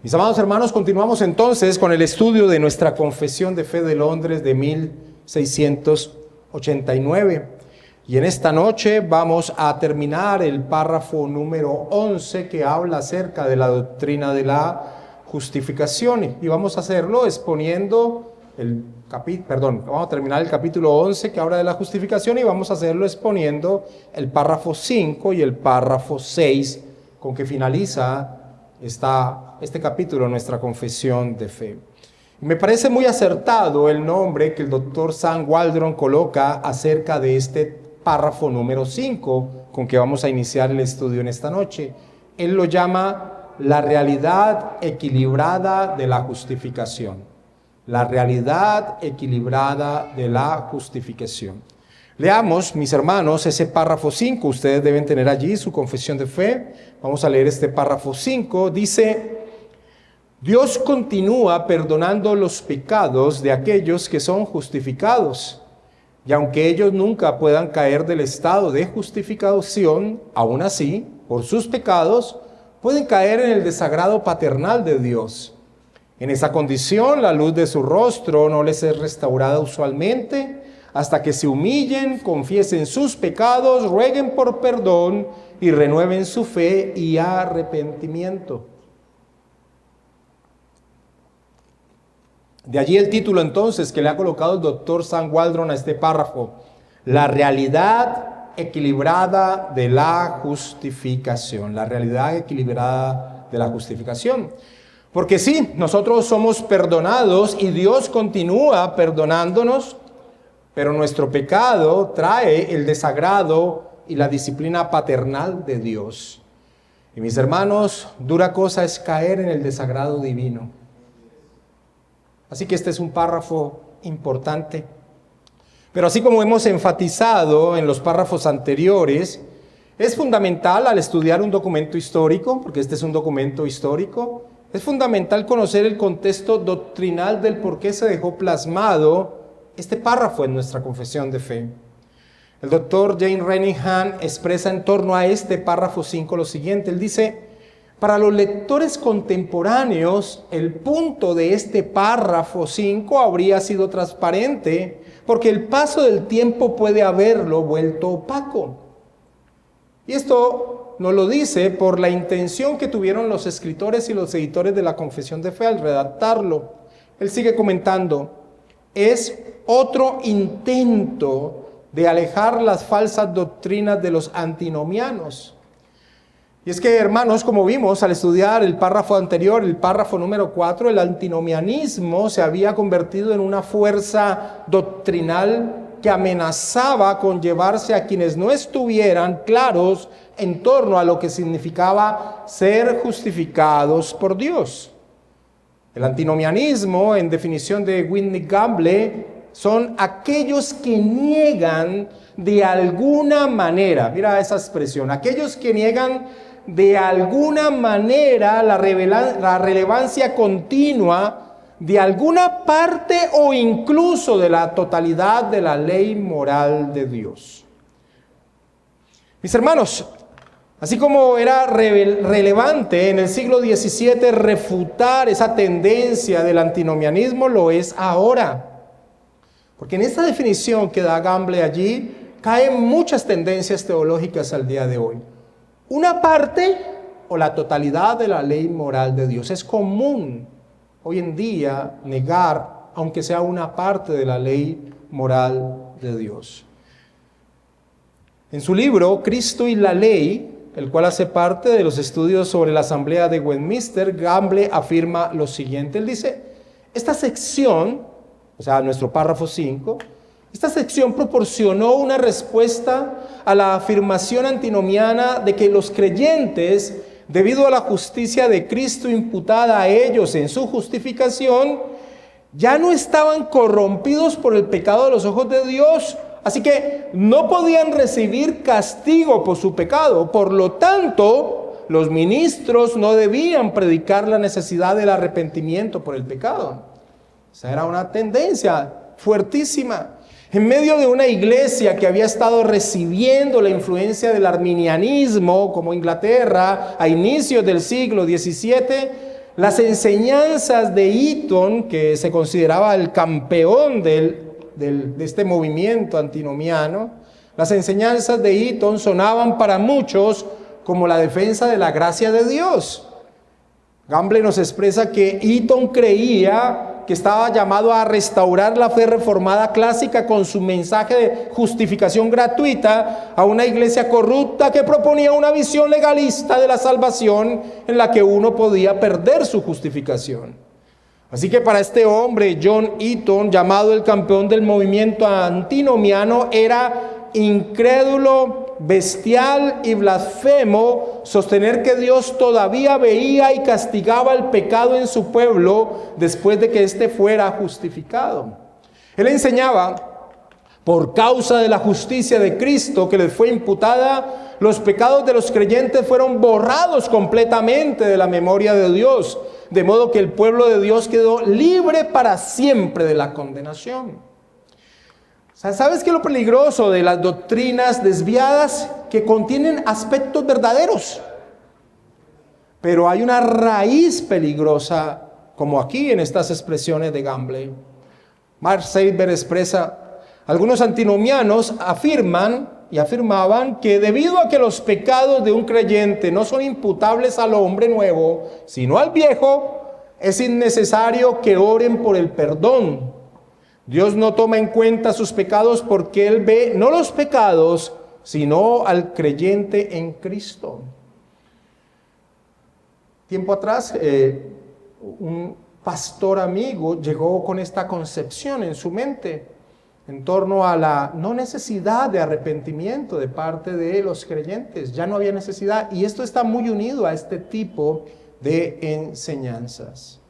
Mis amados hermanos, continuamos entonces con el estudio de nuestra Confesión de Fe de Londres de 1689. Y en esta noche vamos a terminar el párrafo número 11 que habla acerca de la doctrina de la justificación. Y vamos a hacerlo exponiendo vamos a terminar el capítulo 11 que habla de la justificación y vamos a hacerlo exponiendo el párrafo 5 y el párrafo 6 con que finaliza este capítulo, nuestra confesión de fe. Me parece muy acertado el nombre que el doctor Sam Waldron coloca acerca de este párrafo número 5 con que vamos a iniciar el estudio en esta noche. Él lo llama la realidad equilibrada de la justificación. La realidad equilibrada de la justificación. Leamos, mis hermanos, ese párrafo 5. Ustedes deben tener allí su confesión de fe. Vamos a leer este párrafo 5. Dice: Dios continúa perdonando los pecados de aquellos que son justificados. Y aunque ellos nunca puedan caer del estado de justificación, aún así, por sus pecados, pueden caer en el desagrado paternal de Dios. En esa condición, la luz de su rostro no les es restaurada usualmente, hasta que se humillen, confiesen sus pecados, rueguen por perdón y renueven su fe y arrepentimiento. De allí el título entonces que le ha colocado el doctor Sam Waldron a este párrafo: la realidad equilibrada de la justificación. La realidad equilibrada de la justificación. Porque sí, nosotros somos perdonados y Dios continúa perdonándonos, pero nuestro pecado trae el desagrado y la disciplina paternal de Dios. Y mis hermanos, dura cosa es caer en el desagrado divino. Así que este es un párrafo importante. Pero así como hemos enfatizado en los párrafos anteriores, es fundamental al estudiar un documento histórico, porque este es un documento histórico, es fundamental conocer el contexto doctrinal del por qué se dejó plasmado este párrafo en nuestra confesión de fe. El doctor James Renihan expresa en torno a este párrafo 5 lo siguiente. Él dice: para los lectores contemporáneos, el punto de este párrafo 5 habría sido transparente, porque el paso del tiempo puede haberlo vuelto opaco. Y esto nos lo dice por la intención que tuvieron los escritores y los editores de la Confesión de Fe al redactarlo. Él sigue comentando: es otro intento de alejar las falsas doctrinas de los antinomianos. Y es que, hermanos, como vimos al estudiar el párrafo anterior, el párrafo número 4, el antinomianismo se había convertido en una fuerza doctrinal que amenazaba con llevarse a quienes no estuvieran claros en torno a lo que significaba ser justificados por Dios. El antinomianismo, en definición de Whitney Gamble, son aquellos que niegan de alguna manera, mira esa expresión, aquellos que niegan de alguna manera la relevancia continua de alguna parte o incluso de la totalidad de la ley moral de Dios. Mis hermanos, así como era relevante en el siglo XVII refutar esa tendencia del antinomianismo, lo es ahora. Porque en esta definición que da Gamble allí, caen muchas tendencias teológicas al día de hoy. Una parte o la totalidad de la ley moral de Dios. Es común hoy en día negar, aunque sea una parte de la ley moral de Dios. En su libro, Cristo y la Ley, el cual hace parte de los estudios sobre la Asamblea de Westminster, Gamble afirma lo siguiente. Él dice: esta sección, o sea, nuestro párrafo 5, esta sección proporcionó una respuesta a la afirmación antinomiana de que los creyentes, debido a la justicia de Cristo imputada a ellos en su justificación, ya no estaban corrompidos por el pecado de los ojos de Dios, así que no podían recibir castigo por su pecado. Por lo tanto, los ministros no debían predicar la necesidad del arrepentimiento por el pecado. Esa era una tendencia fuertísima. En medio de una iglesia que había estado recibiendo la influencia del arminianismo, como Inglaterra, a inicios del siglo XVII, las enseñanzas de Eaton, que se consideraba el campeón de este movimiento antinomiano, las enseñanzas de Eaton sonaban para muchos como la defensa de la gracia de Dios. Gamble nos expresa que Eaton creía que estaba llamado a restaurar la fe reformada clásica con su mensaje de justificación gratuita a una iglesia corrupta que proponía una visión legalista de la salvación en la que uno podía perder su justificación. Así que para este hombre, John Eaton, llamado el campeón del movimiento antinomiano, era incrédulo, bestial y blasfemo sostener que Dios todavía veía y castigaba el pecado en su pueblo después de que éste fuera justificado. Él enseñaba, por causa de la justicia de Cristo que les fue imputada, los pecados de los creyentes fueron borrados completamente de la memoria de Dios, de modo que el pueblo de Dios quedó libre para siempre de la condenación. ¿Sabes qué es lo peligroso de las doctrinas desviadas? Que contienen aspectos verdaderos, pero hay una raíz peligrosa, como aquí en estas expresiones de Gamble. Mark Seiber expresa: algunos antinomianos afirmaban que debido a que los pecados de un creyente no son imputables al hombre nuevo, sino al viejo, es innecesario que oren por el perdón. Dios no toma en cuenta sus pecados porque Él ve no los pecados, sino al creyente en Cristo. Tiempo atrás, un pastor amigo llegó con esta concepción en su mente en torno a la no necesidad de arrepentimiento de parte de los creyentes. Ya no había necesidad, y esto está muy unido a este tipo de enseñanzas.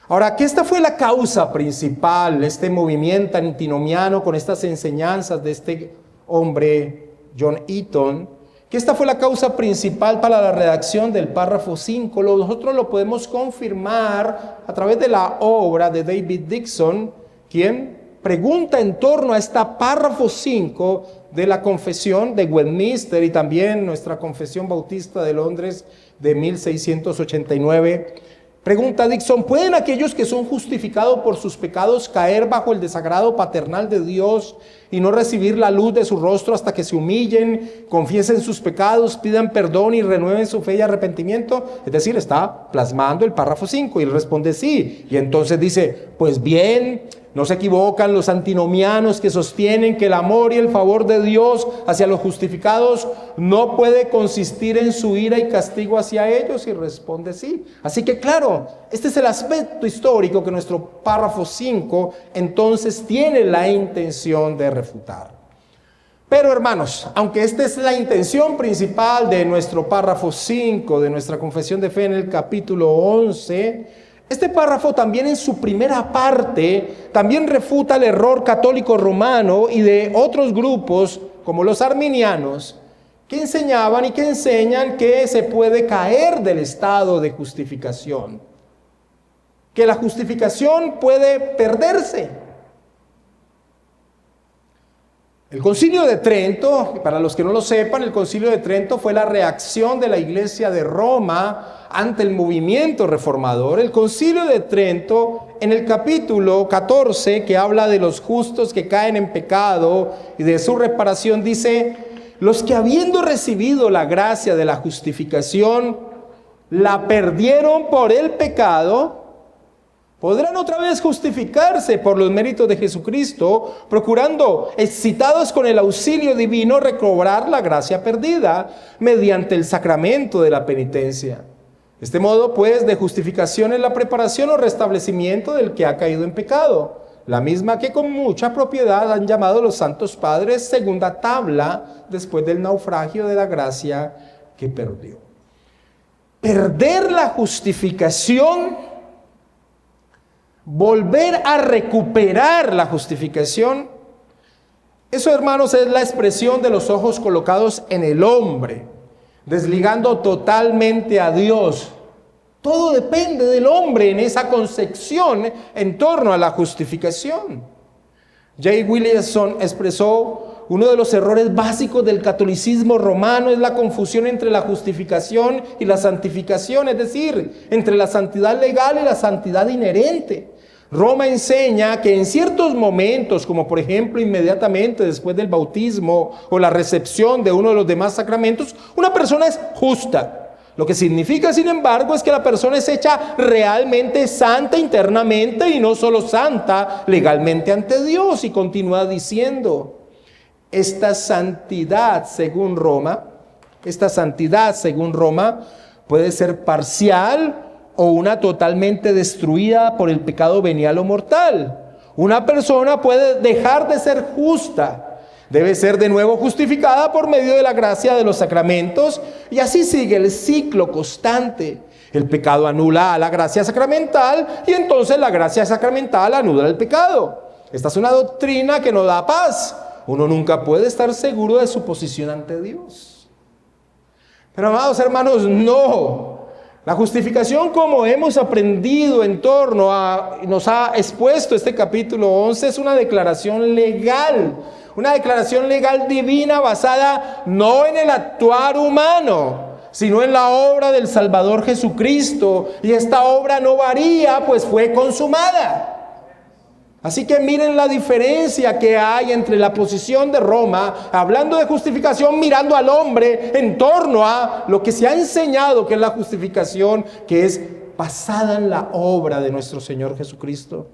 Ahora, que esta fue la causa principal, este movimiento antinomiano con estas enseñanzas de este hombre, John Eaton, que esta fue la causa principal para la redacción del párrafo 5, nosotros lo podemos confirmar a través de la obra de David Dixon, quien pregunta en torno a este párrafo 5 de la Confesión de Westminster y también nuestra Confesión Bautista de Londres de 1689. Pregunta Dixon: ¿pueden aquellos que son justificados por sus pecados caer bajo el desagrado paternal de Dios y no recibir la luz de su rostro hasta que se humillen, confiesen sus pecados, pidan perdón y renueven su fe y arrepentimiento? Es decir, está plasmando el párrafo 5 y él responde sí. Y entonces dice: pues bien, no se equivocan los antinomianos que sostienen que el amor y el favor de Dios hacia los justificados no puede consistir en su ira y castigo hacia ellos. Y responde sí. Así que claro, este es el aspecto histórico que nuestro párrafo 5 entonces tiene la intención de refutar. Pero hermanos, aunque esta es la intención principal de nuestro párrafo 5 de nuestra confesión de fe en el capítulo 11, este párrafo también en su primera parte también refuta el error católico romano y de otros grupos como los arminianos que enseñaban y que enseñan que se puede caer del estado de justificación, que la justificación puede perderse. El Concilio de Trento, para los que no lo sepan, el Concilio de Trento fue la reacción de la Iglesia de Roma ante el movimiento reformador. El Concilio de Trento, en el capítulo 14, que habla de los justos que caen en pecado y de su reparación, dice: los que habiendo recibido la gracia de la justificación, la perdieron por el pecado, podrán otra vez justificarse por los méritos de Jesucristo, procurando, excitados con el auxilio divino, recobrar la gracia perdida mediante el sacramento de la penitencia. Este modo, pues, de justificación es la preparación o restablecimiento del que ha caído en pecado, la misma que con mucha propiedad han llamado los santos padres segunda tabla después del naufragio de la gracia que perdió. Perder la justificación, volver a recuperar la justificación, eso, hermanos, es la expresión de los ojos colocados en el hombre, desligando totalmente a Dios. Todo depende del hombre en esa concepción en torno a la justificación. J. Williamson expresó: uno de los errores básicos del catolicismo romano es la confusión entre la justificación y la santificación, es decir, entre la santidad legal y la santidad inherente. Roma enseña que en ciertos momentos, como por ejemplo inmediatamente después del bautismo o la recepción de uno de los demás sacramentos, una persona es justa. Lo que significa, sin embargo, es que la persona es hecha realmente santa internamente y no solo santa legalmente ante Dios. Y continúa diciendo, esta santidad según Roma puede ser parcial o una totalmente destruida por el pecado venial o mortal. Una persona puede dejar de ser justa, debe ser de nuevo justificada por medio de la gracia de los sacramentos, y así sigue el ciclo constante. El pecado anula a la gracia sacramental y entonces la gracia sacramental anula el pecado. Esta es una doctrina que no da paz. Uno nunca puede estar seguro de su posición ante Dios. Pero amados hermanos, no. La justificación, como hemos aprendido nos ha expuesto este capítulo 11, es una declaración legal divina basada no en el actuar humano, sino en la obra del Salvador Jesucristo. Y esta obra no varía, pues fue consumada. Así que miren la diferencia que hay entre la posición de Roma, hablando de justificación, mirando al hombre en torno a lo que se ha enseñado que es la justificación, que es basada en la obra de nuestro Señor Jesucristo.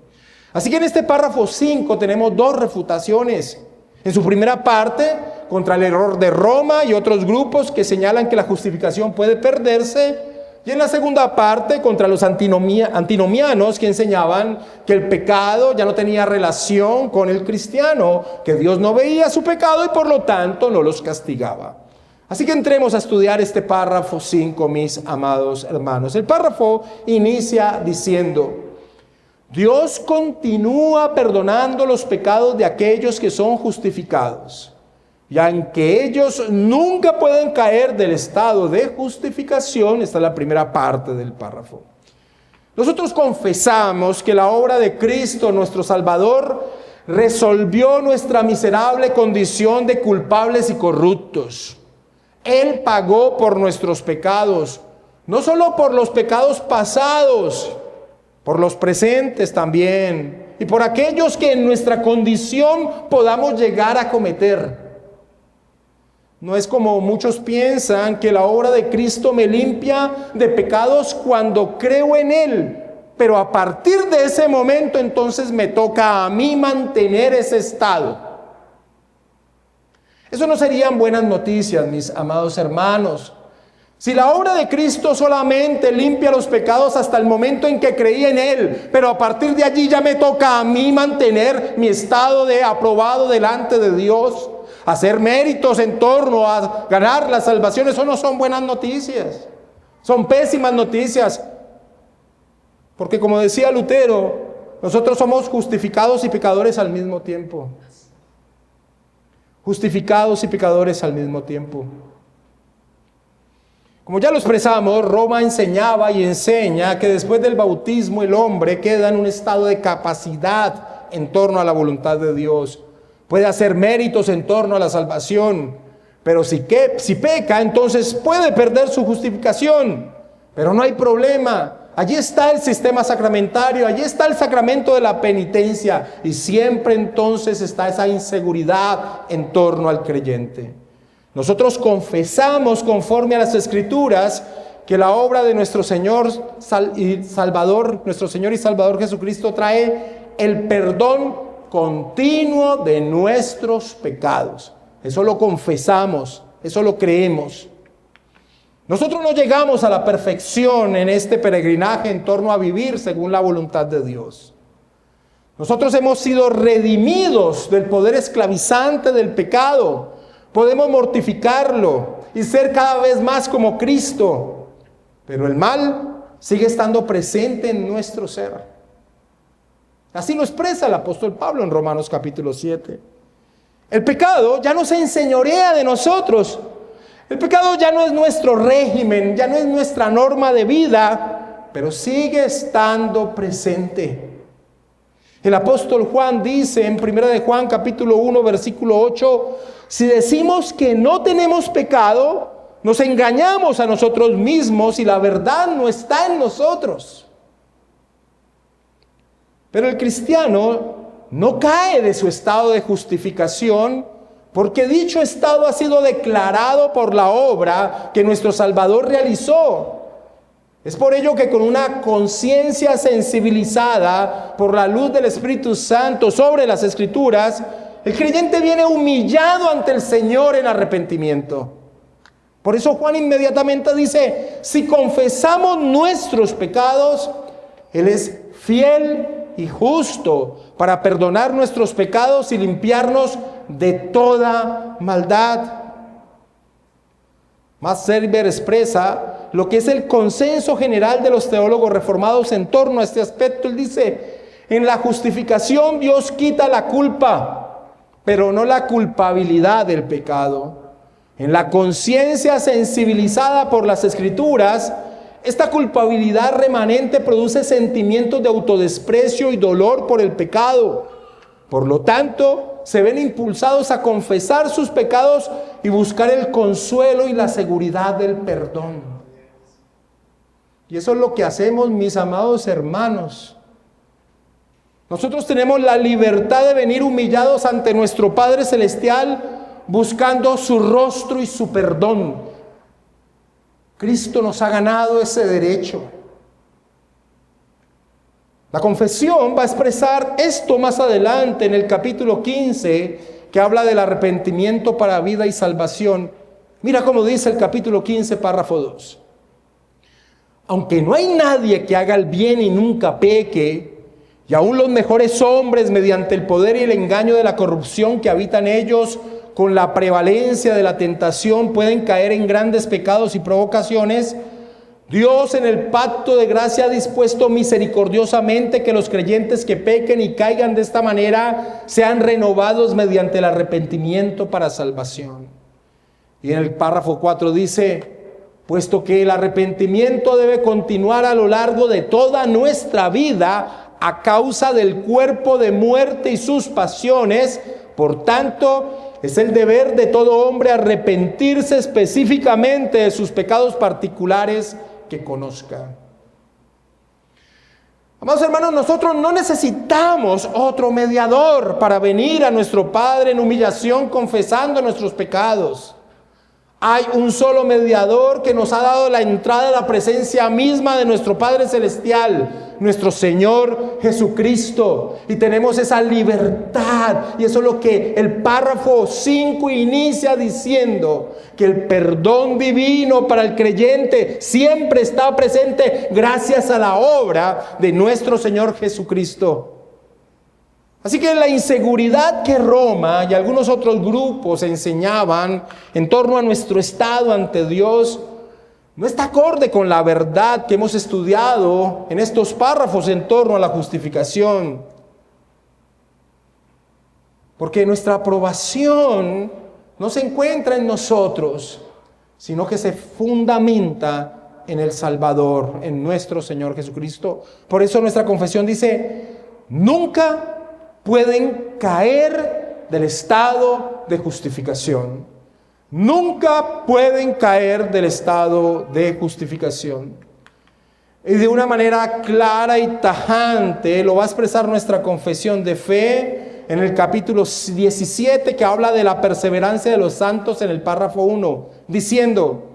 Así que en este párrafo 5 tenemos dos refutaciones. En su primera parte, contra el error de Roma y otros grupos que señalan que la justificación puede perderse. Y en la segunda parte, contra los antinomianos que enseñaban que el pecado ya no tenía relación con el cristiano, que Dios no veía su pecado y por lo tanto no los castigaba. Así que entremos a estudiar este párrafo 5, mis amados hermanos. El párrafo inicia diciendo: Dios continúa perdonando los pecados de aquellos que son justificados. Y aunque ellos nunca pueden caer del estado de justificación, esta es la primera parte del párrafo. Nosotros confesamos que la obra de Cristo, nuestro Salvador, resolvió nuestra miserable condición de culpables y corruptos. Él pagó por nuestros pecados, no solo por los pecados pasados, por los presentes también, y por aquellos que en nuestra condición podamos llegar a cometer. No es como muchos piensan, que la obra de Cristo me limpia de pecados cuando creo en Él, pero a partir de ese momento entonces me toca a mí mantener ese estado. Eso no serían buenas noticias, mis amados hermanos. Si la obra de Cristo solamente limpia los pecados hasta el momento en que creí en Él, pero a partir de allí ya me toca a mí mantener mi estado de aprobado delante de Dios, hacer méritos en torno a ganar la salvación, eso no son buenas noticias, son pésimas noticias. Porque como decía Lutero, nosotros somos justificados y pecadores al mismo tiempo. Justificados y pecadores al mismo tiempo. Como ya lo expresamos, Roma enseñaba y enseña que después del bautismo el hombre queda en un estado de capacidad en torno a la voluntad de Dios. Puede hacer méritos en torno a la salvación, pero si peca, entonces puede perder su justificación. Pero no hay problema. Allí está el sistema sacramentario, allí está el sacramento de la penitencia, y siempre entonces está esa inseguridad en torno al creyente. Nosotros confesamos conforme a las Escrituras que la obra de nuestro Señor y Salvador Jesucristo trae el perdón continuo de nuestros pecados. Eso lo confesamos, eso lo creemos. Nosotros no llegamos a la perfección en este peregrinaje en torno a vivir según la voluntad de Dios. Nosotros hemos sido redimidos del poder esclavizante del pecado. Podemos mortificarlo y ser cada vez más como Cristo, pero el mal sigue estando presente en nuestro ser. Así lo expresa el apóstol Pablo en Romanos capítulo 7. El pecado ya no se enseñorea de nosotros. El pecado ya no es nuestro régimen, ya no es nuestra norma de vida, pero sigue estando presente. El apóstol Juan dice en 1 de Juan capítulo 1 versículo 8, si decimos que no tenemos pecado, nos engañamos a nosotros mismos y la verdad no está en nosotros. Pero el cristiano no cae de su estado de justificación, porque dicho estado ha sido declarado por la obra que nuestro Salvador realizó. Es por ello que con una conciencia sensibilizada por la luz del Espíritu Santo sobre las Escrituras, el creyente viene humillado ante el Señor en arrepentimiento. Por eso Juan inmediatamente dice, si confesamos nuestros pecados, Él es fiel y justo para perdonar nuestros pecados y limpiarnos de toda maldad. Max Sevер expresa lo que es el consenso general de los teólogos reformados en torno a este aspecto. Él dice, en la justificación Dios quita la culpa, pero no la culpabilidad del pecado. En la conciencia sensibilizada por las Escrituras, esta culpabilidad remanente produce sentimientos de autodesprecio y dolor por el pecado. Por lo tanto, se ven impulsados a confesar sus pecados y buscar el consuelo y la seguridad del perdón. Y eso es lo que hacemos, mis amados hermanos. Nosotros tenemos la libertad de venir humillados ante nuestro Padre Celestial, buscando su rostro y su perdón. Cristo nos ha ganado ese derecho. La confesión va a expresar esto más adelante en el capítulo 15, que habla del arrepentimiento para vida y salvación. Mira cómo dice el capítulo 15, párrafo 2. Aunque no hay nadie que haga el bien y nunca peque, y aún los mejores hombres, mediante el poder y el engaño de la corrupción que habita en ellos, con la prevalencia de la tentación, pueden caer en grandes pecados y provocaciones, Dios en el pacto de gracia ha dispuesto misericordiosamente que los creyentes que pequen y caigan de esta manera sean renovados mediante el arrepentimiento para salvación. Y en el párrafo 4 dice, puesto que el arrepentimiento debe continuar a lo largo de toda nuestra vida a causa del cuerpo de muerte y sus pasiones, por tanto, es el deber de todo hombre arrepentirse específicamente de sus pecados particulares que conozca. Amados hermanos, nosotros no necesitamos otro mediador para venir a nuestro Padre en humillación confesando nuestros pecados. Hay un solo mediador que nos ha dado la entrada a la presencia misma de nuestro Padre Celestial, nuestro Señor Jesucristo. Y tenemos esa libertad. Y eso es lo que el párrafo 5 inicia diciendo, que el perdón divino para el creyente siempre está presente gracias a la obra de nuestro Señor Jesucristo. Así que la inseguridad que Roma y algunos otros grupos enseñaban en torno a nuestro estado ante Dios no está acorde con la verdad que hemos estudiado en estos párrafos en torno a la justificación. Porque nuestra aprobación no se encuentra en nosotros, sino que se fundamenta en el Salvador, en nuestro Señor Jesucristo. Por eso nuestra confesión dice, nunca pueden caer del estado de justificación. Nunca pueden caer del estado de justificación. Y de una manera clara y tajante lo va a expresar nuestra confesión de fe en el capítulo 17, que habla de la perseverancia de los santos en el párrafo 1, diciendo,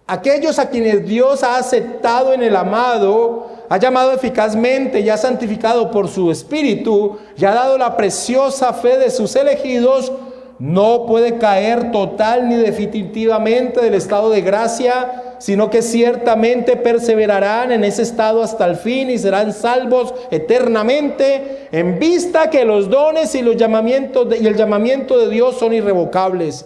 aquellos a quienes Dios ha aceptado en el amado, ha llamado eficazmente y ha santificado por su Espíritu y ha dado la preciosa fe de sus elegidos, no puede caer total ni definitivamente del estado de gracia, sino que ciertamente perseverarán en ese estado hasta el fin y serán salvos eternamente, en vista que los dones y el llamamiento de Dios son irrevocables.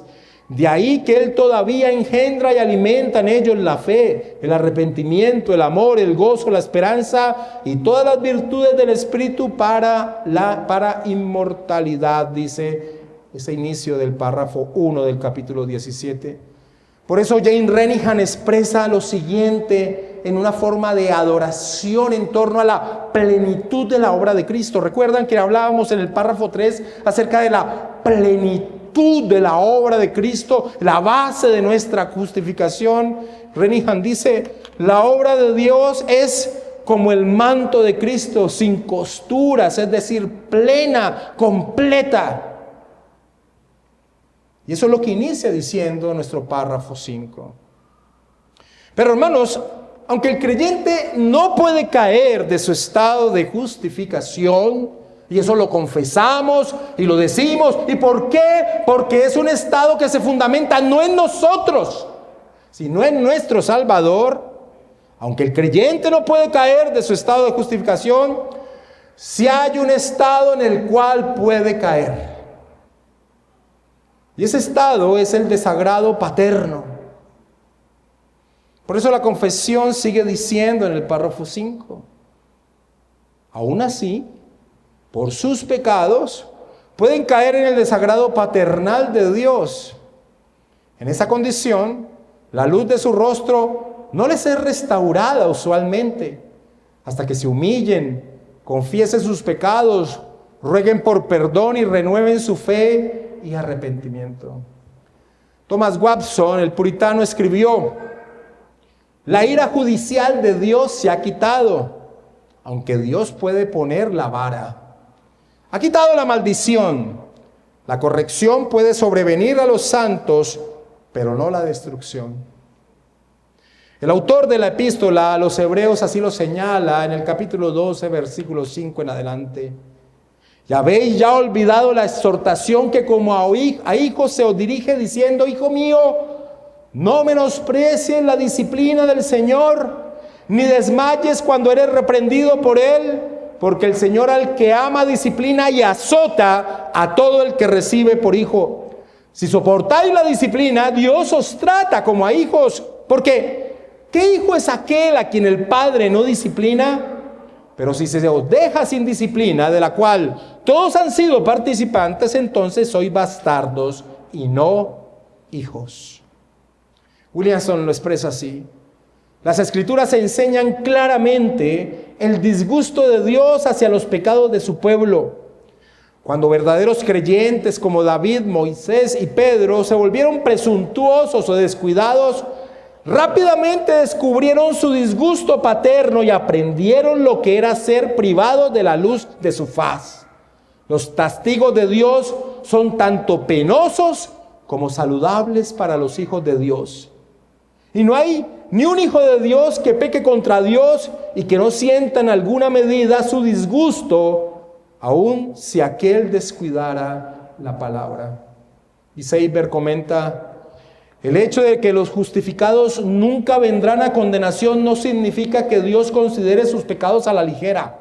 De ahí que Él todavía engendra y alimenta en ellos la fe, el arrepentimiento, el amor, el gozo, la esperanza y todas las virtudes del Espíritu para inmortalidad, dice ese inicio del párrafo 1 del capítulo 17. Por eso Jane Renihan expresa lo siguiente en una forma de adoración en torno a la plenitud de la obra de Cristo. Recuerdan que hablábamos en el párrafo 3 acerca de la plenitud de la obra de Cristo, la base de nuestra justificación. Renihan dice, la obra de Dios es como el manto de Cristo, sin costuras, es decir, plena, completa. Y eso es lo que inicia diciendo nuestro párrafo 5. Pero hermanos, aunque el creyente no puede caer de su estado de justificación, y eso lo confesamos y lo decimos, ¿y por qué? Porque es un estado que se fundamenta no en nosotros, sino en nuestro Salvador. Aunque el creyente no puede caer de su estado de justificación, sí hay un estado en el cual puede caer. Y ese estado es el desagrado paterno. Por eso la confesión sigue diciendo en el párrafo 5, aún así, por sus pecados, pueden caer en el desagrado paternal de Dios. En esa condición, la luz de su rostro no les es restaurada usualmente, hasta que se humillen, confiesen sus pecados, rueguen por perdón y renueven su fe y arrepentimiento. Thomas Watson, el puritano, escribió: la ira judicial de Dios se ha quitado, aunque Dios puede poner la vara. Ha quitado la maldición. La corrección puede sobrevenir a los santos, pero no la destrucción. El autor de la epístola a los Hebreos así lo señala en el capítulo 12, versículo 5 en adelante. Y habéis ya olvidado la exhortación que como a hijos se os dirige diciendo: hijo mío, no menosprecies la disciplina del Señor, ni desmayes cuando eres reprendido por Él, porque el Señor al que ama disciplina y azota a todo el que recibe por hijo. Si soportáis la disciplina, Dios os trata como a hijos, porque ¿qué hijo es aquel a quien el Padre no disciplina? Pero si se os deja sin disciplina, de la cual todos han sido participantes, entonces sois bastardos y no hijos. Williamson lo expresa así: las Escrituras enseñan claramente el disgusto de Dios hacia los pecados de su pueblo. Cuando verdaderos creyentes como David, Moisés y Pedro se volvieron presuntuosos o descuidados, rápidamente descubrieron su disgusto paterno y aprendieron lo que era ser privados de la luz de su faz. Los castigos de Dios son tanto penosos como saludables para los hijos de Dios. Y no hay ni un hijo de Dios que peque contra Dios y que no sienta en alguna medida su disgusto, aun si aquel descuidara la palabra. Y Seiber comenta: el hecho de que los justificados nunca vendrán a condenación no significa que Dios considere sus pecados a la ligera.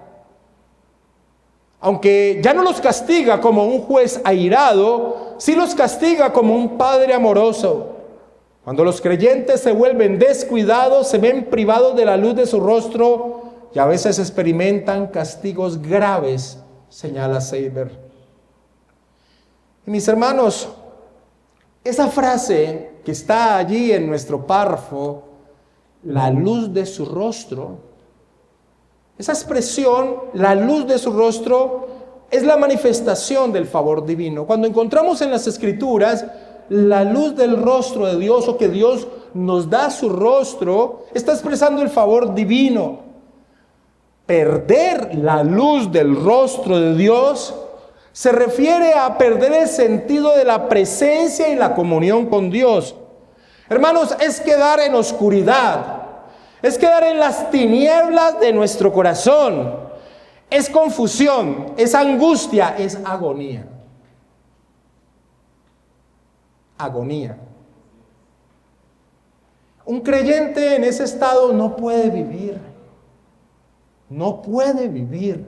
Aunque ya no los castiga como un juez airado, sí los castiga como un padre amoroso. Cuando los creyentes se vuelven descuidados, se ven privados de la luz de su rostro y a veces experimentan castigos graves, señala Seiber. Y mis hermanos, esa frase que está allí en nuestro párrafo, la luz de su rostro, esa expresión, la luz de su rostro, es la manifestación del favor divino. Cuando encontramos en las Escrituras la luz del rostro de Dios, o que Dios nos da su rostro, está expresando el favor divino. Perder la luz del rostro de Dios se refiere a perder el sentido de la presencia y la comunión con Dios. Hermanos, es quedar en oscuridad, es quedar en las tinieblas de nuestro corazón, es confusión, es angustia, es agonía. Agonía. Un creyente en ese estado no puede vivir. No puede vivir.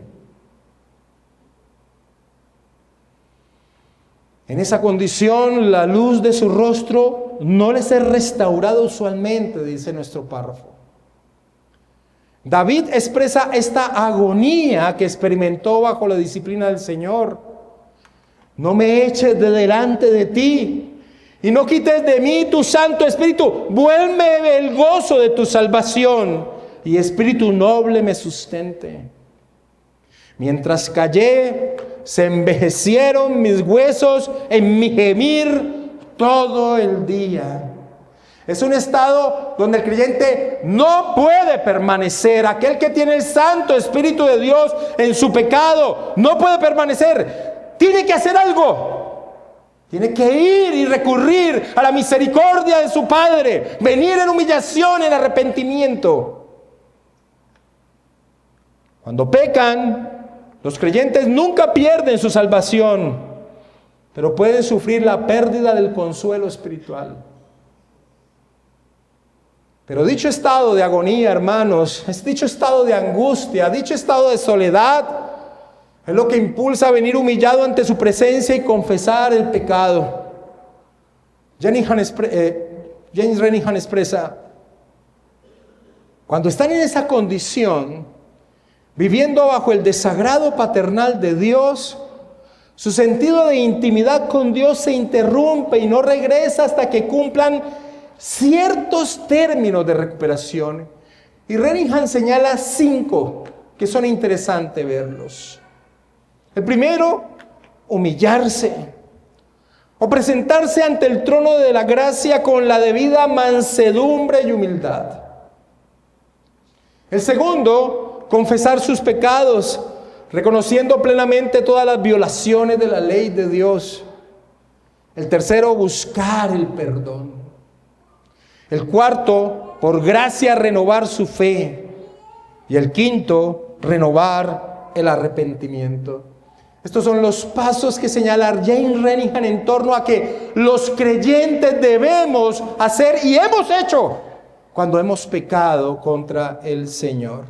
En esa condición, la luz de su rostro no les es restaurada usualmente, dice nuestro párrafo. David expresa esta agonía que experimentó bajo la disciplina del Señor. No me eches de delante de ti y no quites de mí tu Santo Espíritu. Vuelve el gozo de tu salvación. y espíritu noble me sustente. Mientras callé, se envejecieron mis huesos en mi gemir todo el día. Es un estado donde el creyente no puede permanecer. Aquel que tiene el Santo Espíritu de Dios en su pecado no puede permanecer. Tiene que hacer algo. Tiene que ir y recurrir a la misericordia de su Padre. Venir en humillación, en arrepentimiento. Cuando pecan, los creyentes nunca pierden su salvación, pero pueden sufrir la pérdida del consuelo espiritual. Pero dicho estado de agonía, hermanos, dicho estado de angustia, dicho estado de soledad, es lo que impulsa a venir humillado ante su presencia y confesar el pecado. James Renihan expresa: cuando están en esa condición, viviendo bajo el desagrado paternal de Dios, su sentido de intimidad con Dios se interrumpe y no regresa hasta que cumplan ciertos términos de recuperación. Y Renihan señala 5 que son interesantes verlos. El primero, humillarse o presentarse ante el trono de la gracia con la debida mansedumbre y humildad. El segundo, confesar sus pecados, reconociendo plenamente todas las violaciones de la ley de Dios. El tercero, buscar el perdón. El cuarto, por gracia renovar su fe. Y el quinto, renovar el arrepentimiento. Estos son los pasos que señala James Renihan en torno a que los creyentes debemos hacer y hemos hecho cuando hemos pecado contra el Señor.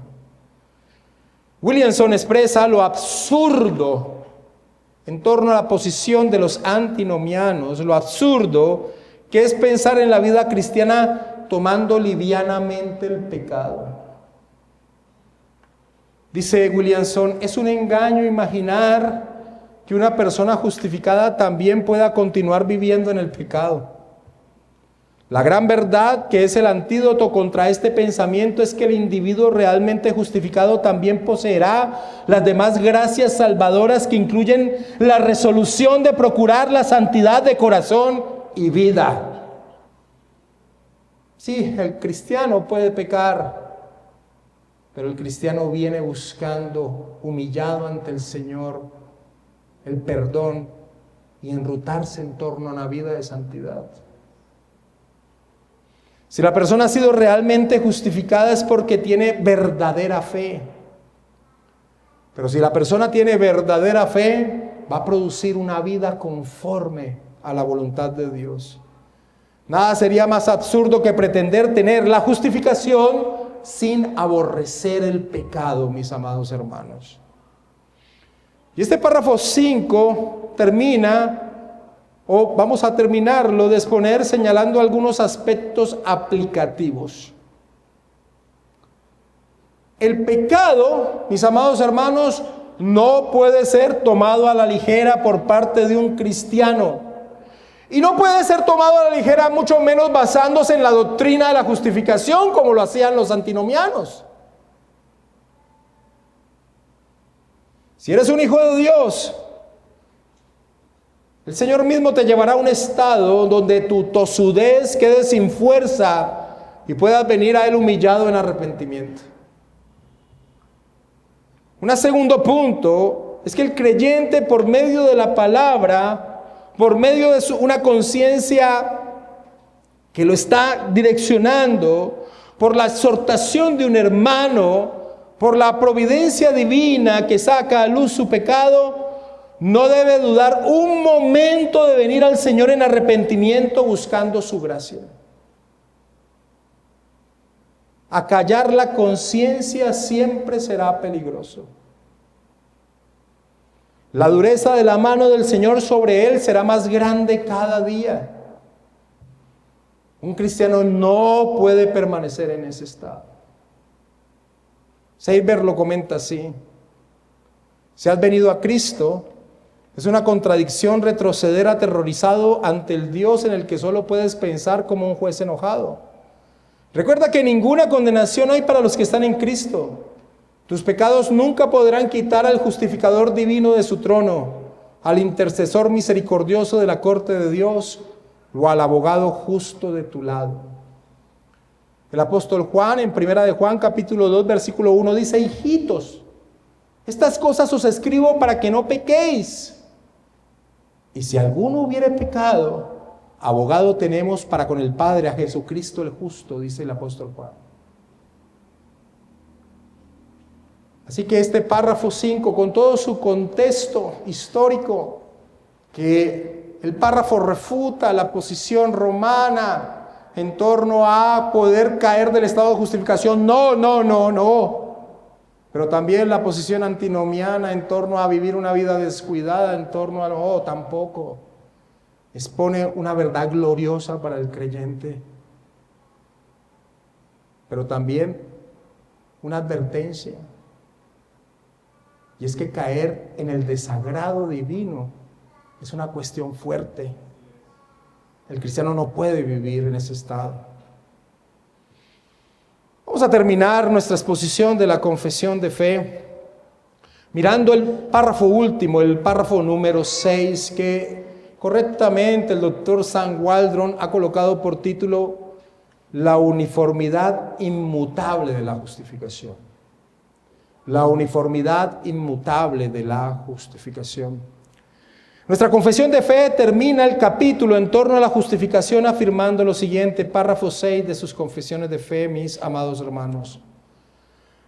Williamson expresa lo absurdo en torno a la posición de los antinomianos, lo absurdo que es pensar en la vida cristiana tomando livianamente el pecado. Dice Williamson: es un engaño imaginar que una persona justificada también pueda continuar viviendo en el pecado. La gran verdad, que es el antídoto contra este pensamiento, es que el individuo realmente justificado también poseerá las demás gracias salvadoras que incluyen la resolución de procurar la santidad de corazón y vida. Sí, el cristiano puede pecar, pero el cristiano viene buscando, humillado ante el Señor, el perdón y enrutarse en torno a una vida de santidad. Si la persona ha sido realmente justificada es porque tiene verdadera fe. Pero si la persona tiene verdadera fe, va a producir una vida conforme a la voluntad de Dios. Nada sería más absurdo que pretender tener la justificación sin aborrecer el pecado, mis amados hermanos. Y este párrafo 5 termina, o vamos a terminarlo de exponer señalando algunos aspectos aplicativos. El pecado, mis amados hermanos, no puede ser tomado a la ligera por parte de un cristiano. Y no puede ser tomado a la ligera, mucho menos basándose en la doctrina de la justificación, como lo hacían los antinomianos. Si eres un hijo de Dios, el Señor mismo te llevará a un estado donde tu tosudez quede sin fuerza y puedas venir a Él humillado en arrepentimiento. Un segundo punto es que el creyente, por medio de la palabra, por medio de una conciencia que lo está direccionando, por la exhortación de un hermano, por la providencia divina que saca a luz su pecado, no debe dudar un momento de venir al Señor en arrepentimiento buscando su gracia. Acallar la conciencia siempre será peligroso. La dureza de la mano del Señor sobre él será más grande cada día. Un cristiano no puede permanecer en ese estado. Seiber lo comenta así: si has venido a Cristo, es una contradicción retroceder aterrorizado ante el Dios en el que solo puedes pensar como un juez enojado. Recuerda que ninguna condenación hay para los que están en Cristo. Tus pecados nunca podrán quitar al justificador divino de su trono, al intercesor misericordioso de la corte de Dios o al abogado justo de tu lado. El apóstol Juan, en 1 de Juan, capítulo 2, versículo 1, dice: hijitos, estas cosas os escribo para que no pequéis. Y si alguno hubiere pecado, abogado tenemos para con el Padre, a Jesucristo el justo, dice el apóstol Juan. Así que este párrafo 5, con todo su contexto histórico, que el párrafo refuta la posición romana en torno a poder caer del estado de justificación, no. Pero también la posición antinomiana en torno a vivir una vida descuidada, en torno a tampoco. Expone una verdad gloriosa para el creyente, pero también una advertencia. Y es que caer en el desagrado divino es una cuestión fuerte. El cristiano no puede vivir en ese estado. Vamos a terminar nuestra exposición de la confesión de fe mirando el párrafo último, el párrafo número 6, que correctamente el doctor Sam Waldron ha colocado por título La uniformidad inmutable de la justificación. La uniformidad inmutable de la justificación. Nuestra confesión de fe termina el capítulo en torno a la justificación afirmando lo siguiente, párrafo 6 de sus confesiones de fe, mis amados hermanos.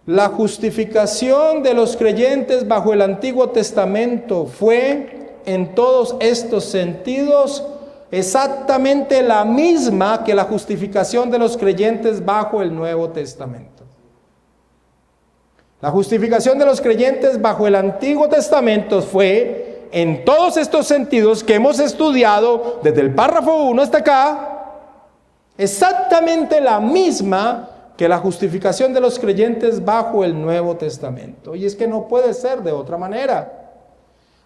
La justificación de los creyentes bajo el Antiguo Testamento fue, en todos estos sentidos, exactamente la misma que la justificación de los creyentes bajo el Nuevo Testamento. La justificación de los creyentes bajo el Antiguo Testamento fue, en todos estos sentidos que hemos estudiado desde el párrafo 1 hasta acá, exactamente la misma que la justificación de los creyentes bajo el Nuevo Testamento. Y es que no puede ser de otra manera,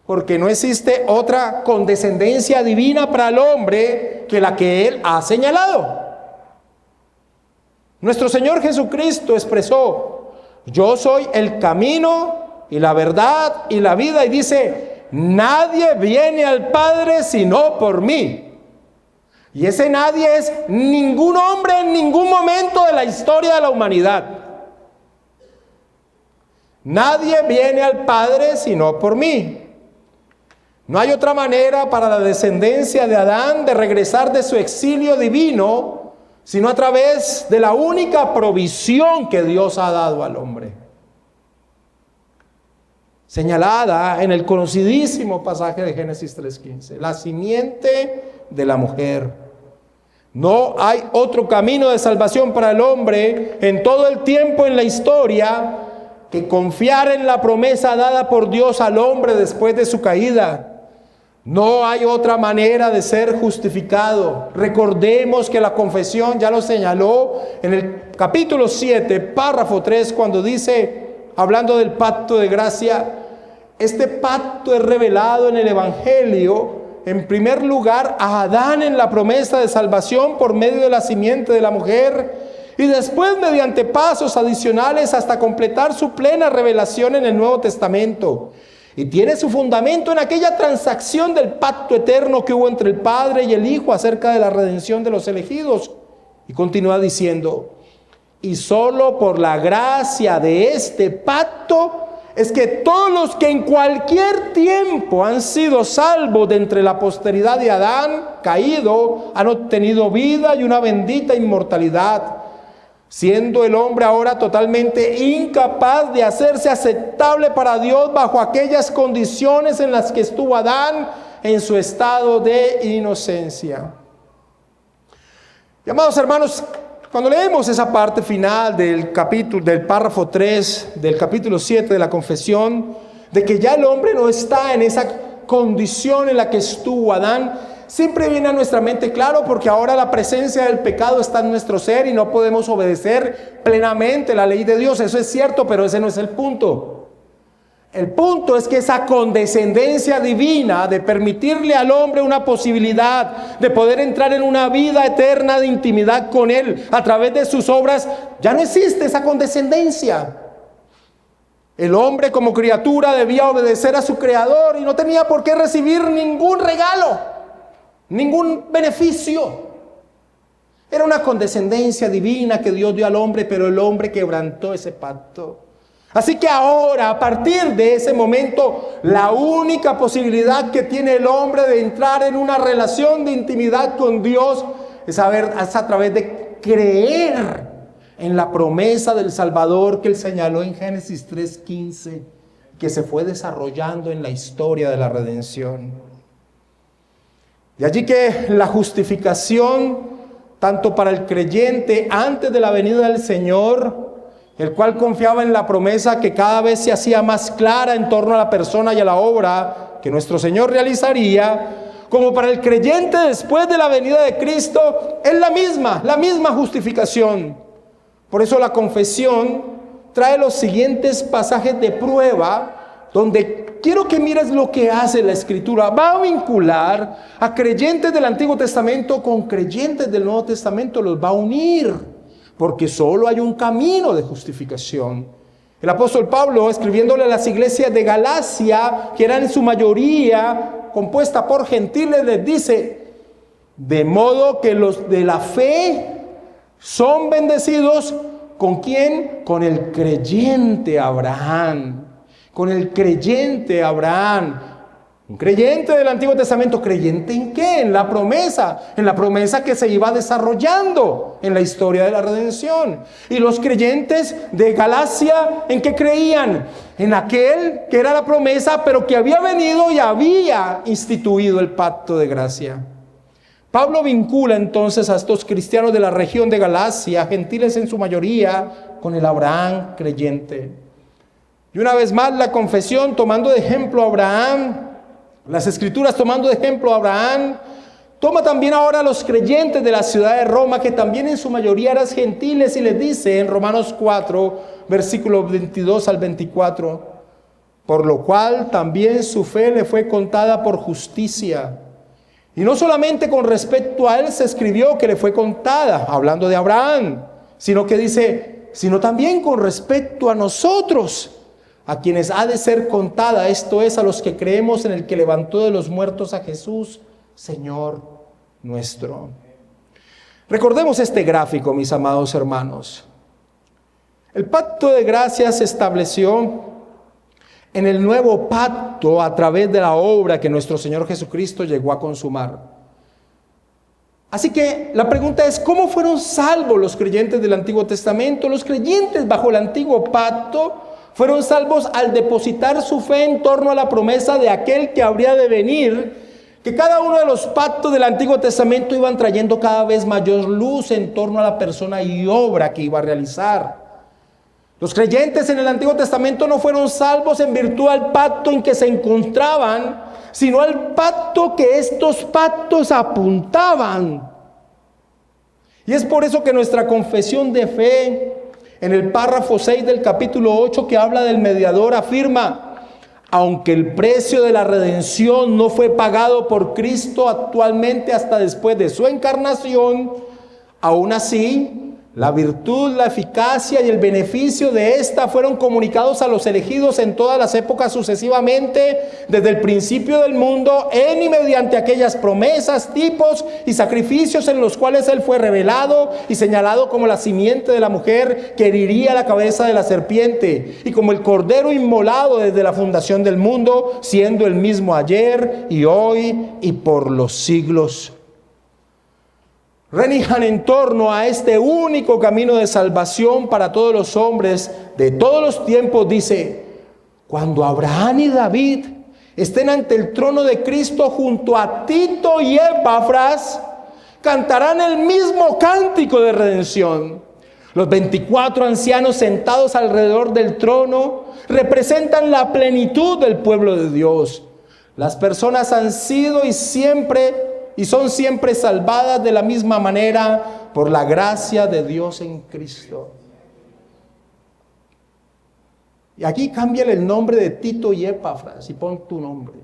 porque no existe otra condescendencia divina para el hombre que la que Él ha señalado. Nuestro Señor Jesucristo expresó: yo soy el camino y la verdad y la vida, y dice: nadie viene al Padre sino por mí. Y ese nadie es ningún hombre en ningún momento de la historia de la humanidad. Nadie viene al Padre sino por mí. No hay otra manera para la descendencia de Adán de regresar de su exilio divino sino a través de la única provisión que Dios ha dado al hombre, señalada en el conocidísimo pasaje de Génesis 3:15, la simiente de la mujer. No hay otro camino de salvación para el hombre en todo el tiempo en la historia que confiar en la promesa dada por Dios al hombre después de su caída. No hay otra manera de ser justificado. Recordemos que la confesión ya lo señaló en el capítulo 7, párrafo 3, cuando dice, hablando del pacto de gracia, este pacto es revelado en el Evangelio, en primer lugar a Adán en la promesa de salvación por medio de la simiente de la mujer, y después mediante pasos adicionales hasta completar su plena revelación en el Nuevo Testamento. Y tiene su fundamento en aquella transacción del pacto eterno que hubo entre el Padre y el Hijo acerca de la redención de los elegidos. Y continúa diciendo, y solo por la gracia de este pacto es que todos los que en cualquier tiempo han sido salvos de entre la posteridad de Adán caído, han obtenido vida y una bendita inmortalidad, siendo el hombre ahora totalmente incapaz de hacerse aceptable para Dios bajo aquellas condiciones en las que estuvo Adán en su estado de inocencia. Y amados hermanos, cuando leemos esa parte final del capítulo, del párrafo 3, del capítulo 7 de la confesión, de que ya el hombre no está en esa condición en la que estuvo Adán, siempre viene a nuestra mente claro, porque ahora la presencia del pecado está en nuestro ser y no podemos obedecer plenamente la ley de Dios. Eso es cierto, pero ese no es el punto. El punto es que esa condescendencia divina de permitirle al hombre una posibilidad de poder entrar en una vida eterna de intimidad con Él a través de sus obras, ya no existe esa condescendencia. El hombre como criatura debía obedecer a su Creador y no tenía por qué recibir ningún regalo, ningún beneficio. Era una condescendencia divina que Dios dio al hombre, pero el hombre quebrantó ese pacto. Así que ahora, a partir de ese momento, la única posibilidad que tiene el hombre de entrar en una relación de intimidad con Dios es a través de creer en la promesa del Salvador que Él señaló en Génesis 3:15, que se fue desarrollando en la historia de la redención. De allí que la justificación, tanto para el creyente antes de la venida del Señor, el cual confiaba en la promesa que cada vez se hacía más clara en torno a la persona y a la obra que nuestro Señor realizaría, como para el creyente después de la venida de Cristo, es la misma justificación. Por eso la confesión trae los siguientes pasajes de prueba, donde quiero que mires lo que hace la Escritura. Va a vincular a creyentes del Antiguo Testamento con creyentes del Nuevo Testamento, los va a unir. Porque solo hay un camino de justificación. El apóstol Pablo, escribiéndole a las iglesias de Galacia, que eran en su mayoría compuesta por gentiles, les dice: de modo que los de la fe son bendecidos, ¿con quién? Con el creyente Abraham. Con el creyente Abraham. Un creyente del Antiguo Testamento, ¿creyente en qué? En la promesa que se iba desarrollando en la historia de la redención. Y los creyentes de Galacia, ¿en qué creían? En aquel que era la promesa, pero que había venido y había instituido el pacto de gracia. Pablo vincula entonces a estos cristianos de la región de Galacia, gentiles en su mayoría, con el Abraham creyente. Y una vez más la confesión, tomando de ejemplo a Abraham, las Escrituras tomando de ejemplo a Abraham, toma también ahora a los creyentes de la ciudad de Roma, que también en su mayoría eran gentiles, y les dice en Romanos 4, versículos 22 al 24, por lo cual también su fe le fue contada por justicia. Y no solamente con respecto a él se escribió que le fue contada, hablando de Abraham, sino que dice, sino también con respecto a nosotros, a quienes ha de ser contada, esto es, a los que creemos en el que levantó de los muertos a Jesús, Señor nuestro. Recordemos este gráfico, mis amados hermanos. El pacto de gracia se estableció en el nuevo pacto a través de la obra que nuestro Señor Jesucristo llegó a consumar. Así que la pregunta es, ¿cómo fueron salvos los creyentes del Antiguo Testamento? Los creyentes bajo el antiguo pacto fueron salvos al depositar su fe en torno a la promesa de aquel que habría de venir, que cada uno de los pactos del Antiguo Testamento iban trayendo cada vez mayor luz en torno a la persona y obra que iba a realizar. Los creyentes en el Antiguo Testamento no fueron salvos en virtud al pacto en que se encontraban, sino al pacto que estos pactos apuntaban. Y es por eso que nuestra confesión de fe, en el párrafo 6 del capítulo 8 que habla del mediador, afirma: aunque el precio de la redención no fue pagado por Cristo actualmente hasta después de su encarnación, aún así la virtud, la eficacia y el beneficio de esta fueron comunicados a los elegidos en todas las épocas sucesivamente, desde el principio del mundo, en y mediante aquellas promesas, tipos y sacrificios en los cuales Él fue revelado y señalado como la simiente de la mujer que heriría la cabeza de la serpiente, y como el cordero inmolado desde la fundación del mundo, siendo el mismo ayer y hoy y por los siglos. Renihan en torno a este único camino de salvación para todos los hombres de todos los tiempos, dice: cuando Abraham y David estén ante el trono de Cristo junto a Tito y Epafras, cantarán el mismo cántico de redención. Los 24 ancianos sentados alrededor del trono representan la plenitud del pueblo de Dios. Las personas han sido y son siempre salvadas de la misma manera por la gracia de Dios en Cristo. Y aquí cámbiale el nombre de Tito y Epafras y pon tu nombre.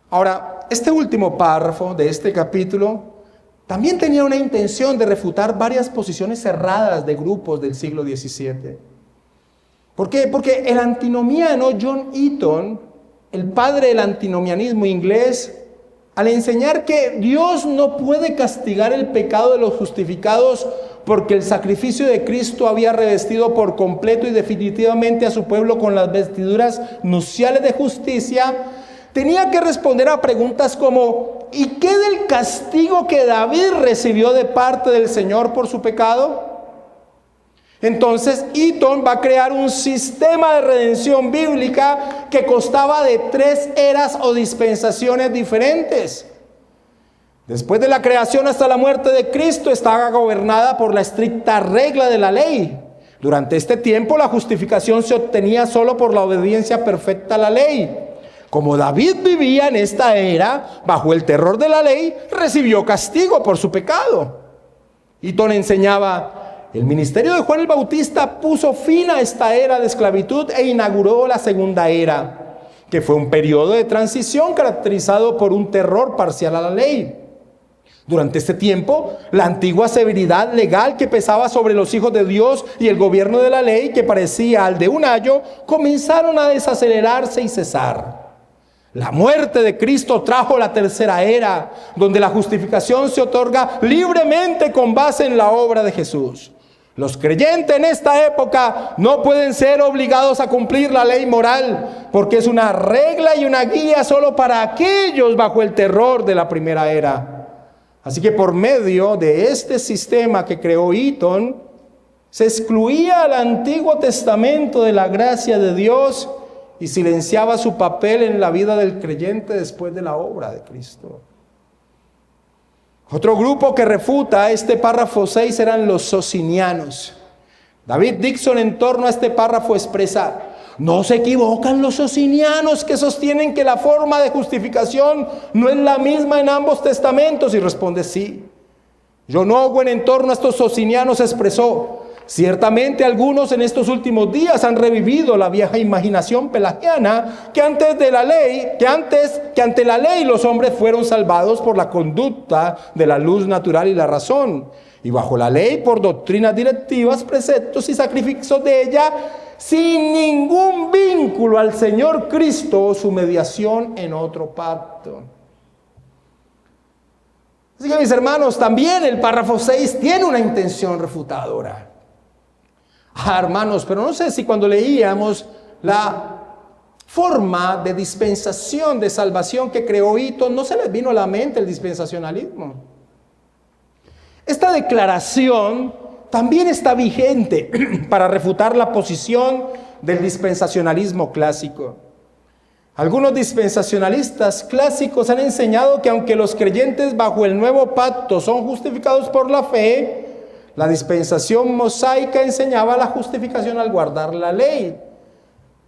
Ahora, este último párrafo de este capítulo también tenía una intención de refutar varias posiciones cerradas de grupos del siglo XVII. ¿Por qué? Porque el antinomiano John Eaton, el padre del antinomianismo inglés, al enseñar que Dios no puede castigar el pecado de los justificados porque el sacrificio de Cristo había revestido por completo y definitivamente a su pueblo con las vestiduras nupciales de justicia, tenía que responder a preguntas como: ¿y qué del castigo que David recibió de parte del Señor por su pecado? Entonces Eaton va a crear un sistema de redención bíblica que constaba de 3 eras o dispensaciones diferentes. Después de la creación hasta la muerte de Cristo, estaba gobernada por la estricta regla de la ley. Durante este tiempo la justificación se obtenía solo por la obediencia perfecta a la ley. Como David vivía en esta era bajo el terror de la ley, recibió castigo por su pecado. Eaton enseñaba: el ministerio de Juan el Bautista puso fin a esta era de esclavitud e inauguró la segunda era, que fue un periodo de transición caracterizado por un terror parcial a la ley. Durante este tiempo, la antigua severidad legal que pesaba sobre los hijos de Dios y el gobierno de la ley, que parecía al de un ayo, comenzaron a desacelerarse y cesar. La muerte de Cristo trajo la tercera era, donde la justificación se otorga libremente con base en la obra de Jesús. Los creyentes en esta época no pueden ser obligados a cumplir la ley moral, porque es una regla y una guía solo para aquellos bajo el terror de la primera era. Así que por medio de este sistema que creó Eaton, se excluía al Antiguo Testamento de la gracia de Dios y silenciaba su papel en la vida del creyente después de la obra de Cristo. Otro grupo que refuta este párrafo 6 eran los socinianos. David Dixon en torno a este párrafo expresa: no se equivocan los socinianos que sostienen que la forma de justificación no es la misma en ambos testamentos. Y responde: sí. John Owen en torno a estos socinianos expresó: ciertamente algunos en estos últimos días han revivido la vieja imaginación pelagiana que ante la ley los hombres fueron salvados por la conducta de la luz natural y la razón, y bajo la ley por doctrinas directivas, preceptos y sacrificios de ella, sin ningún vínculo al Señor Cristo o su mediación en otro pacto. Así que, mis hermanos, también el párrafo 6 tiene una intención refutadora. Hermanos, pero no sé si cuando leíamos la forma de dispensación de salvación que creó Eaton, no se les vino a la mente el dispensacionalismo. Esta declaración también está vigente para refutar la posición del dispensacionalismo clásico. Algunos dispensacionalistas clásicos han enseñado que aunque los creyentes bajo el nuevo pacto son justificados por la fe, la dispensación mosaica enseñaba la justificación al guardar la ley.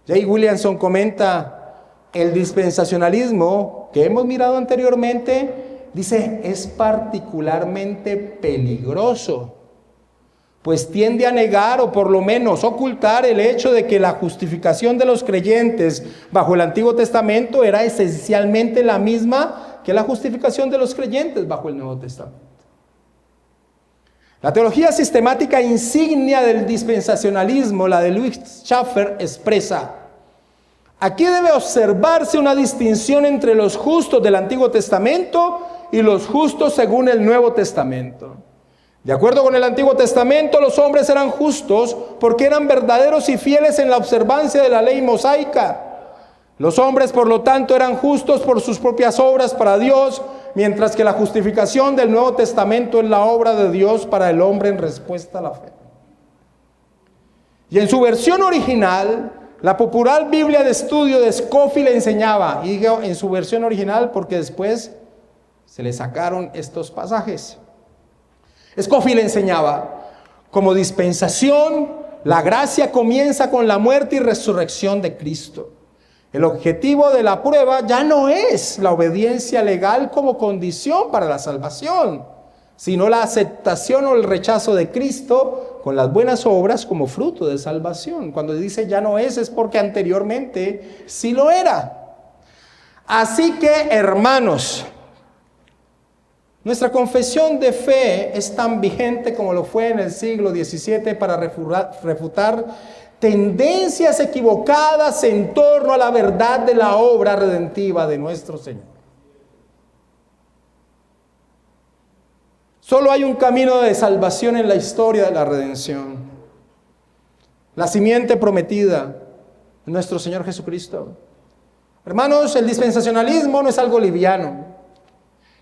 J. Williamson comenta: el dispensacionalismo que hemos mirado anteriormente, dice, es particularmente peligroso, pues tiende a negar o por lo menos ocultar el hecho de que la justificación de los creyentes bajo el Antiguo Testamento era esencialmente la misma que la justificación de los creyentes bajo el Nuevo Testamento. La teología sistemática insignia del dispensacionalismo, la de Louis Schaffer, expresa: aquí debe observarse una distinción entre los justos del Antiguo Testamento y los justos según el Nuevo Testamento. De acuerdo con el Antiguo Testamento, los hombres eran justos porque eran verdaderos y fieles en la observancia de la ley mosaica. Los hombres, por lo tanto, eran justos por sus propias obras para Dios, mientras que la justificación del Nuevo Testamento es la obra de Dios para el hombre en respuesta a la fe. Y en su versión original, la popular Biblia de estudio de Scofield enseñaba, y digo en su versión original porque después se le sacaron estos pasajes. Scofield enseñaba: como dispensación, la gracia comienza con la muerte y resurrección de Cristo. El objetivo de la prueba ya no es la obediencia legal como condición para la salvación, sino la aceptación o el rechazo de Cristo con las buenas obras como fruto de salvación. Cuando dice ya no es porque anteriormente sí lo era. Así que, hermanos, nuestra confesión de fe es tan vigente como lo fue en el siglo XVII para refutar tendencias equivocadas en torno a la verdad de la obra redentiva de nuestro Señor. Solo hay un camino de salvación en la historia de la redención. La simiente prometida, nuestro Señor Jesucristo. Hermanos, el dispensacionalismo no es algo liviano.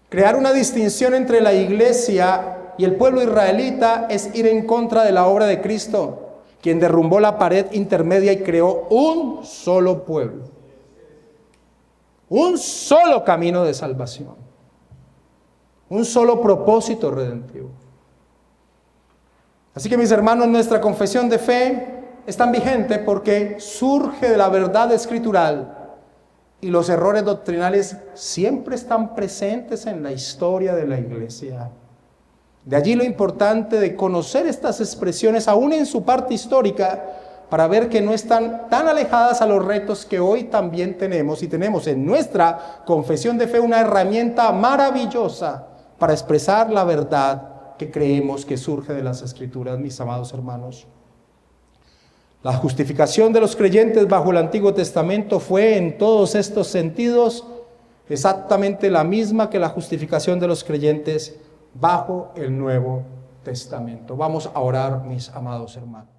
Crear una distinción entre la iglesia y el pueblo israelita es ir en contra de la obra de Cristo, quien derrumbó la pared intermedia y creó un solo pueblo. Un solo camino de salvación. Un solo propósito redentivo. Así que mis hermanos, nuestra confesión de fe es tan vigente porque surge de la verdad escritural y los errores doctrinales siempre están presentes en la historia de la iglesia. De allí lo importante de conocer estas expresiones aún en su parte histórica para ver que no están tan alejadas a los retos que hoy también tenemos y tenemos en nuestra confesión de fe una herramienta maravillosa para expresar la verdad que creemos que surge de las Escrituras, mis amados hermanos. La justificación de los creyentes bajo el Antiguo Testamento fue en todos estos sentidos exactamente la misma que la justificación de los creyentes bajo el Nuevo Testamento. Vamos a orar, mis amados hermanos.